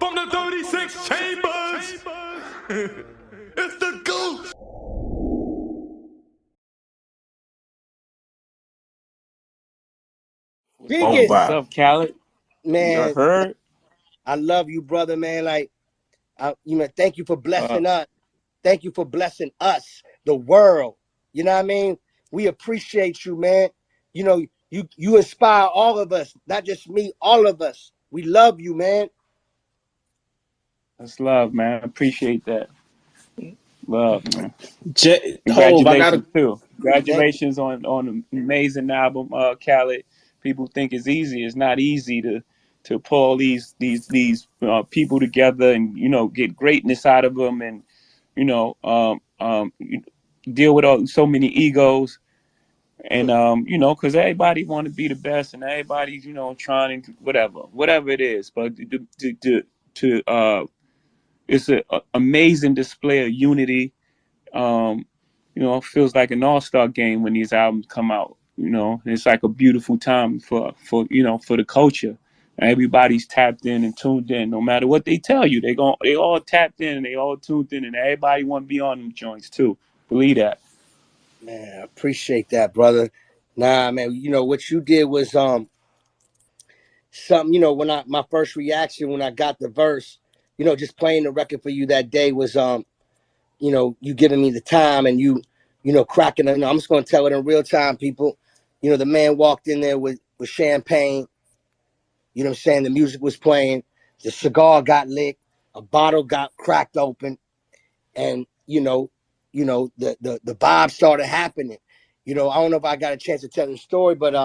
from the 36 chambers. It's the ghost. Oh Biggest wow. What's up, Khaled? You man, heard? I love you, brother, man. Like, thank you for Uh, blessing us. Thank you for blessing us, the world. You know what I mean? We appreciate you, man. You know, you inspire all of us, not just me, all of us. We love you, man. that's love, man. Appreciate that. Love, man. Hove, I got to Congratulations too. Thank you. Congratulations on an amazing album, Khaled. People think it's easy. It's not easy to pull these people together and get greatness out of them and you know um you deal with so many egos and because everybody want to be the best and everybody's trying to whatever it is, but to it's an amazing display of unity. um, it feels like an all-star game when these albums come out. It's like a beautiful time for the culture. Everybody's tapped in and tuned in. No matter what they tell you, they all tapped in and they all tuned in, and everybody want to be on them joints too. Believe that. Man, I appreciate that, brother. Nah, man, what you did was something, when I my first reaction when I got the verse, just playing the record for you that day was you giving me the time and cracking it. I'm just gonna tell it in real time, people. The man walked in there with champagne, you know what I'm saying? The music was playing, the cigar got lit, a bottle got cracked open, and the vibe started happening. I don't know if I got a chance to tell the story, but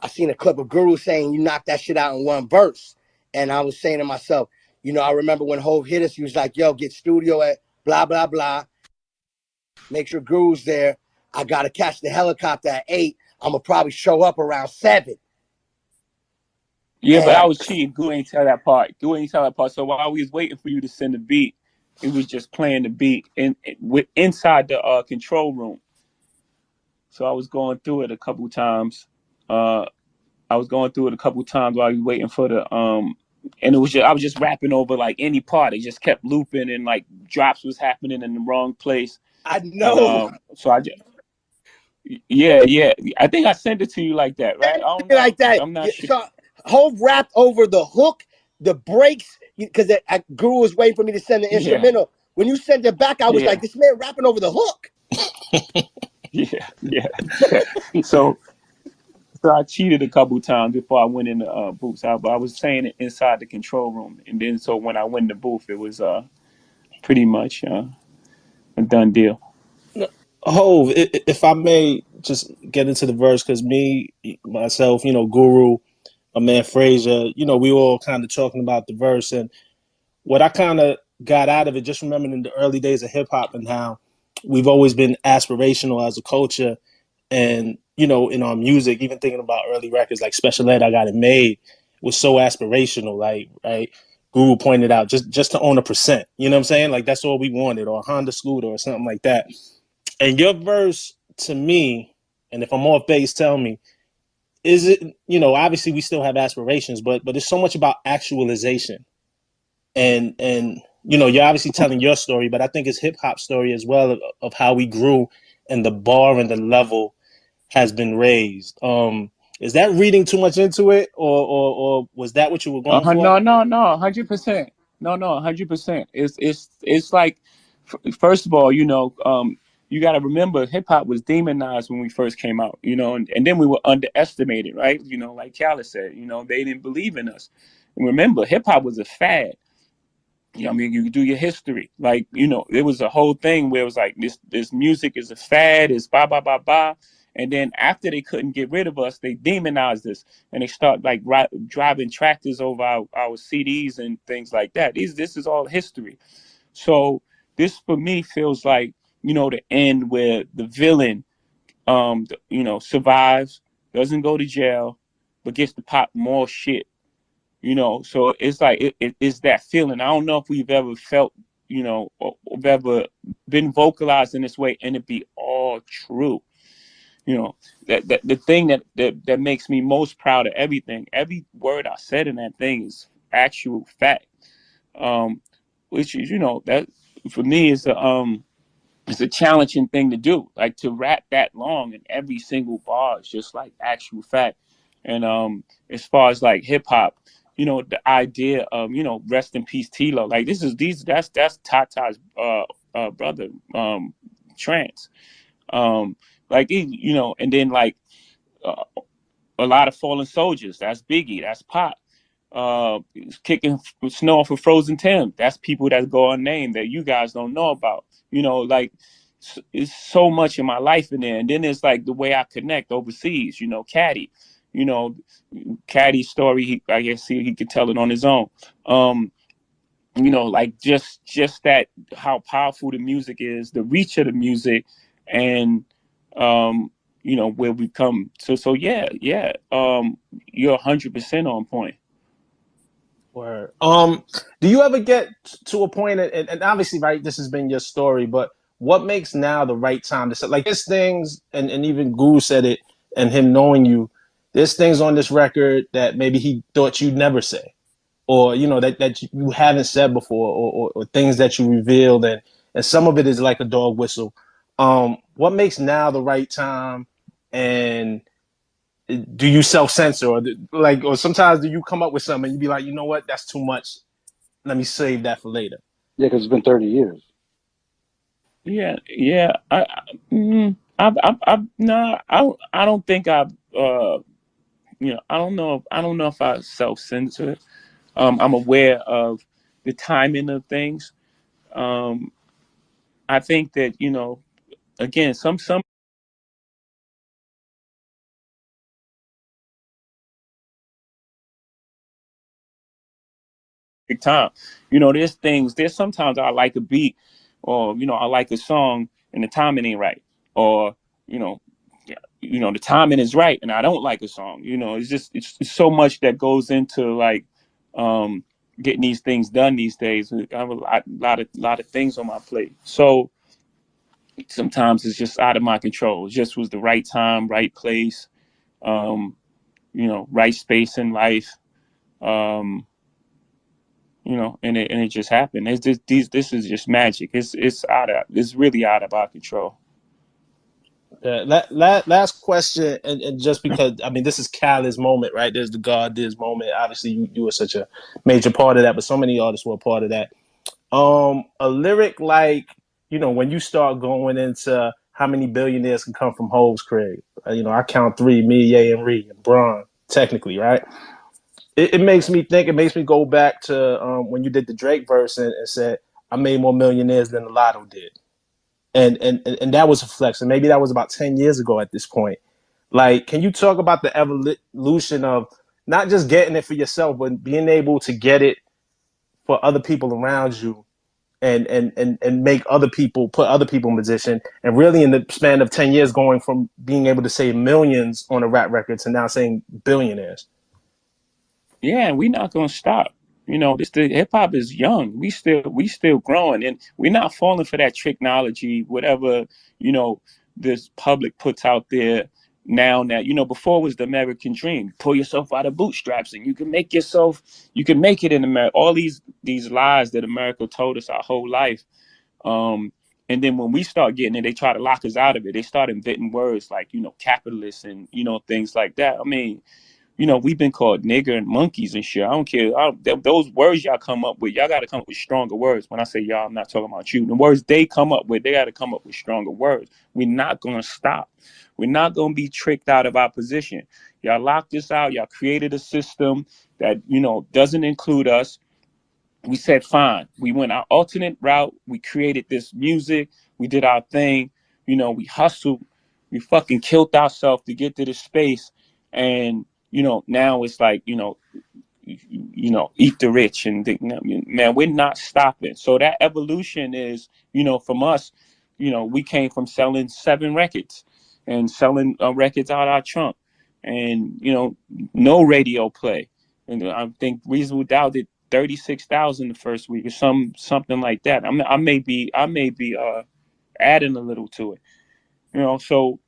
I seen a clip of Guru saying you knocked that shit out in one verse. And I was saying to myself, I remember when Hove hit us, he was like, yo, get studio at blah, blah, blah. Make sure Guru's there. I got to catch the helicopter at 8. I'm going to probably show up around 7. Yeah, but I And was cheating. Gu ain't tell that part. Gu ain't tell that part. So while we was waiting for you to send the beat, it was just playing the beat with inside the control room. So I was going through it a couple times. Uh, I was going through it a couple times while you waiting for the and it was just I was just rapping over like any part. It just kept looping and like drops was happening in the wrong place. I And know so I just yeah. I think I sent it to you like that, right? I don't know. like that. I'm not sure. So Hove rapped over the hook, the breaks, because Guru was waiting for me to send the Yeah, instrumental. When you sent it back, I was like, yeah, this man rapping over the hook. yeah. So I cheated a couple times before I went in the booth. I was saying it inside the control room, and then so when I went in the booth, it was pretty much a done deal. Hove, if I may just get into the verse, because me, myself, Guru, my man Frazier, we all kind of talking about the verse, and what I kind of got out of it, just remembering in the early days of hip hop and how we've always been aspirational as a culture, and in our music, even thinking about early records like Special Ed, I Got It Made was so aspirational, like right. Guru pointed out just to own a percent, you know what I'm saying? Like that's all we wanted, or a Honda scooter or something like that. And your verse to me, and if I'm off base, tell me, is it, obviously we still have aspirations, but it's so much about actualization. And you're obviously telling your story, but I think it's hip hop story as well of how we grew and the bar and the level has been raised. Is that reading too much into it, or was that what you were going for? No, 100%. No, 100%. It's like, first of all, you got to remember, hip hop was demonized when we first came out, and then we were underestimated, right? Like Khaled said, they didn't believe in us. And remember, hip hop was a fad. I mean, you do your history. Like, it was a whole thing where it was like this music is a fad, is blah blah blah blah. And then after they couldn't get rid of us, they demonized us and they start like driving tractors over our CDs and things like that. This is all history. So this for me feels like the end where the villain survives, doesn't go to jail, but gets to pop more shit. So it's like it's that feeling. I don't know if we've ever felt, or ever been vocalized in this way and it be all true. That the thing that makes me most proud of everything, every word I said in that thing is actual fact. Which is, that for me is it's a challenging thing to do. Like to rap that long and every single bar is just like actual fact. And as far as like hip hop, the idea of, rest in peace Tilo. Like that's Tata's brother, Trance. Like and then like uh, a lot of fallen soldiers. That's Biggie. That's Pop. Uh, Kicking snow off of Frozen Tim. That's people that go unnamed that you guys don't know about. Like it's so much in my life in there. And then it's like the way I connect overseas. Caddy. You know, Caddy's story. I guess he could tell it on his own. Like just that how powerful the music is, the reach of the music, and where we come. So yeah. You're 100% on point. Word. Do you ever get to a point, and obviously, right, this has been your story, but what makes now the right time to say, like, there's things, and even Guru said it, and him knowing you, there's things on this record that maybe he thought you'd never say, or, that you haven't said before, or things that you revealed, and some of it is like a dog whistle. What makes now the right time, and do you self censor, or sometimes do you come up with something and you be like, you know what, that's too much. Let me save that for later. Yeah, because it's been 30 years. Yeah. No, I don't think I've, I don't know if I self censor. I'm aware of the timing of things. Um, I think that, again, some big time. There's sometimes I like a beat, or I like a song and the timing ain't right, or you know yeah, the timing is right and I don't like a song. It's so much that goes into like um getting these things done these days. I have a lot of things on my plate, so sometimes it's just out of my control. It just was the right time, right place, um right space in life. um and it just happened. It's just this is just magic. It's really out of our control. Last question, and just because I mean this is Khaled's moment, right? There's the God Diz moment. Obviously, you were such a major part of that, but so many artists were a part of that. A lyric like when you start going into how many billionaires can come from Hove's crib. I count three: me, Ye, and Ree, and Bron. Technically, right? It makes me think. It makes me go back to when you did the Drake verse and said, "I made more millionaires than the Lotto did." And that was a flex. And maybe that was about 10 years ago at this point. Like, can you talk about the evolution of not just getting it for yourself, but being able to get it for other people around you, and make other people, put other people in position, and really in the span of 10 years going from being able to say millions on a rap record to now saying billionaires? Yeah, and we're not gonna stop. This the hip hop is young. We still growing, and we're not falling for that technology, whatever you know this public puts out there now. That before was the American dream. Pull yourself out of bootstraps, and you can make it in America. All these lies that America told us our whole life. Um, and then when we start getting it, they try to lock us out of it. They start inventing words like capitalist and things like that. I mean, we've been called nigger and monkeys and shit. I don't care. Those words y'all come up with, y'all got to come up with stronger words. When I say y'all, I'm not talking about you. The words they come up with, they got to come up with stronger words. We're not going to stop. We're not going to be tricked out of our position. Y'all locked us out. Y'all created a system that, doesn't include us. We said, fine. We went our alternate route. We created this music. We did our thing. We hustled. We fucking killed ourselves to get to this space. And, now it's like, eat the rich. And, man, we're not stopping. So that evolution is, from us, we came from selling 7 records and selling records out our trunk. And, no radio play. And I think Reasonable Doubt did 36,000 the first week or something like that. I may be adding a little to it, so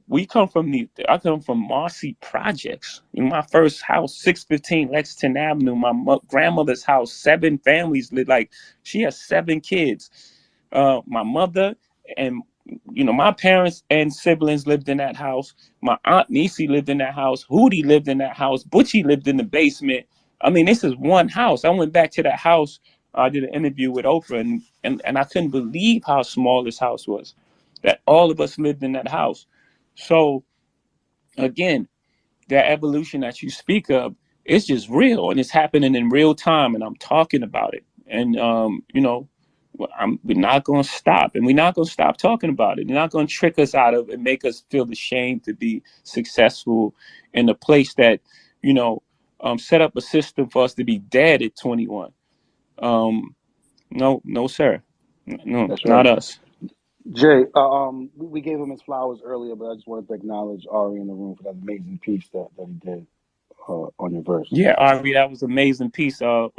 We come from I come from Marcy Projects. In my first house, 615 Lexington Avenue, my grandmother's house, 7 families lived. Like, she has 7 kids. My mother and my parents and siblings lived in that house. My aunt Nisi lived in that house. Hootie lived in that house. Butchie lived in the basement. I mean, this is one house. I went back to that house. I did an interview with Oprah, and I couldn't believe how small this house was. That all of us lived in that house. So again, that evolution that you speak of, it's just real and it's happening in real time, and I'm talking about it. And we're not going to stop, and we're not going to stop talking about it. They're not going to trick us out of and make us feel ashamed to be successful in a place that set up a system for us to be dead at 21. No, no, sir, no, That's not right. us. Jay, we gave him his flowers earlier, but I just wanted to acknowledge Ari in the room for that amazing piece that he did on your verse. Yeah, Ari, that was an amazing piece. I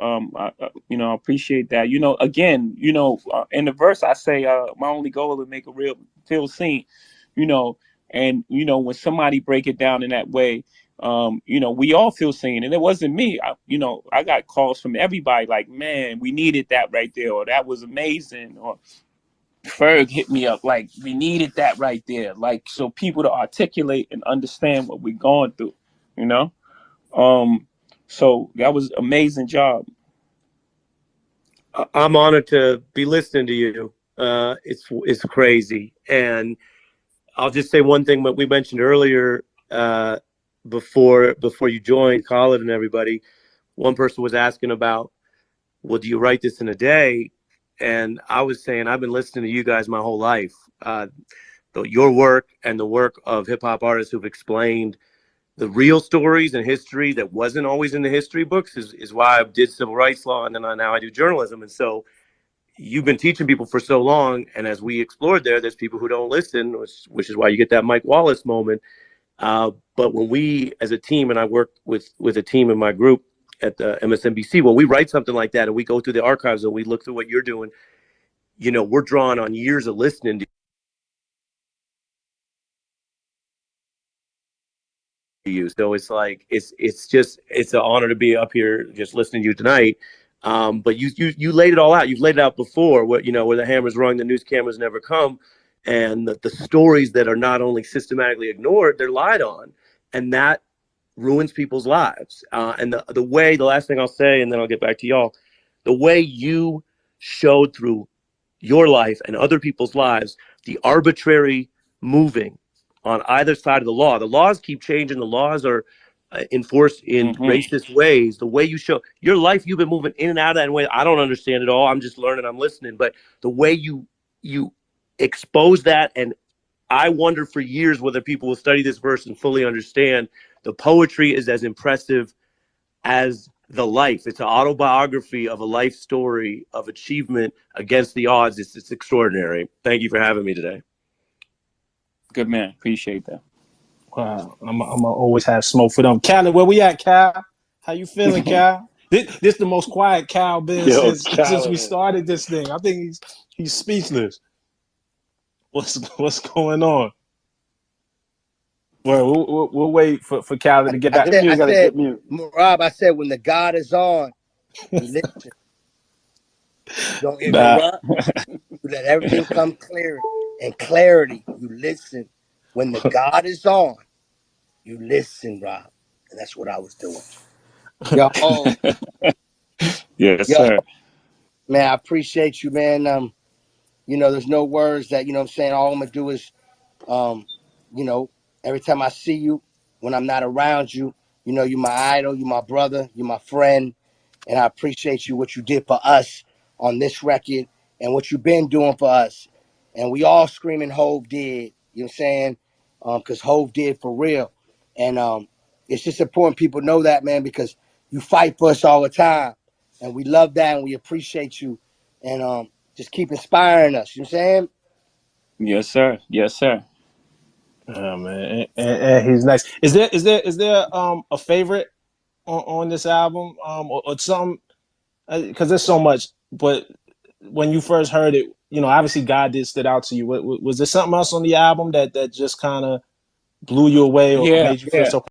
appreciate that. Again, in the verse I say, my only goal is to make a real feel seen, you know, and when somebody break it down in that way, we all feel seen, and it wasn't me. I got calls from everybody like, man, we needed that right there, or that was amazing, or Ferg hit me up like, we needed that right there, like, so people to articulate and understand what we're going through, you know. Um, so that was amazing job. I'm honored to be listening to you. It's crazy, and I'll just say one thing. What we mentioned earlier, before you joined, Khaled and everybody, one person was asking about, well, do you write this in a day? And I was saying, I've been listening to you guys my whole life. Your work and the work of hip hop artists who've explained the real stories and history that wasn't always in the history books is why I did civil rights law, and then now I do journalism. And so you've been teaching people for so long, and as we explored there's people who don't listen, which is why you get that Mike Wallace moment. But when we, as a team, and I work with a team in my group at the MSNBC, when we write something like that and we go through the archives and we look through what you're doing, we're drawing on years of listening to you. So it's like it's an honor to be up here just listening to you tonight. But you laid it all out. You've laid it out before. Where where the hammer's rung, the news cameras never come, and the stories that are not only systematically ignored, they're lied on, and that ruins people's lives. And the last thing I'll say, and then I'll get back to y'all, the way you showed through your life and other people's lives, the arbitrary moving on either side of the law. The laws keep changing. The laws are enforced in racist ways. The way you show your life, you've been moving in and out of that way. I don't understand it all. I'm just learning. I'm listening. But the way you expose that, and I wonder for years whether people will study this verse and fully understand the poetry is as impressive as the life. It's an autobiography of a life story of achievement against the odds. It's extraordinary. Thank you for having me today. Good man. Appreciate that. Wow, I'm gonna always have smoke for them. Khaled, where we at, Cal? How you feeling, Cal? This the most quiet Cal been Yo, since we Khaled. started this thing. I think he's speechless. What's going on? Well, we'll wait for Khaled to get I back. said, I You gotta said, get mute. Rob, I said, when the God is on, you listen. You don't Nah, interrupt. You let everything come clear and clarity. You listen. When the God is on, you listen, Rob. And that's what I was doing. Yo, Yes, yo, sir. man, I appreciate you, man. There's no words that, I'm saying. All I'm gonna do is Um, you know, every time I see you, when I'm not around you, you're my idol, you're my brother, you're my friend, and I appreciate you what you did for us on this record and what you've been doing for us. And we all screaming Hove did, you know what I'm saying? Because Hove did for real. And it's just important people know that, man, because you fight for us all the time. And we love that and we appreciate you. And just keep inspiring us, you know what I'm saying? Yes, sir. Yes, sir. oh man, and he's nice. Is there a favorite on this album or some? Because there's so much. But when you first heard it, you know, obviously God did stood out to you. Was there something else on the album that just kind of blew you away or Yeah, made you feel yeah. so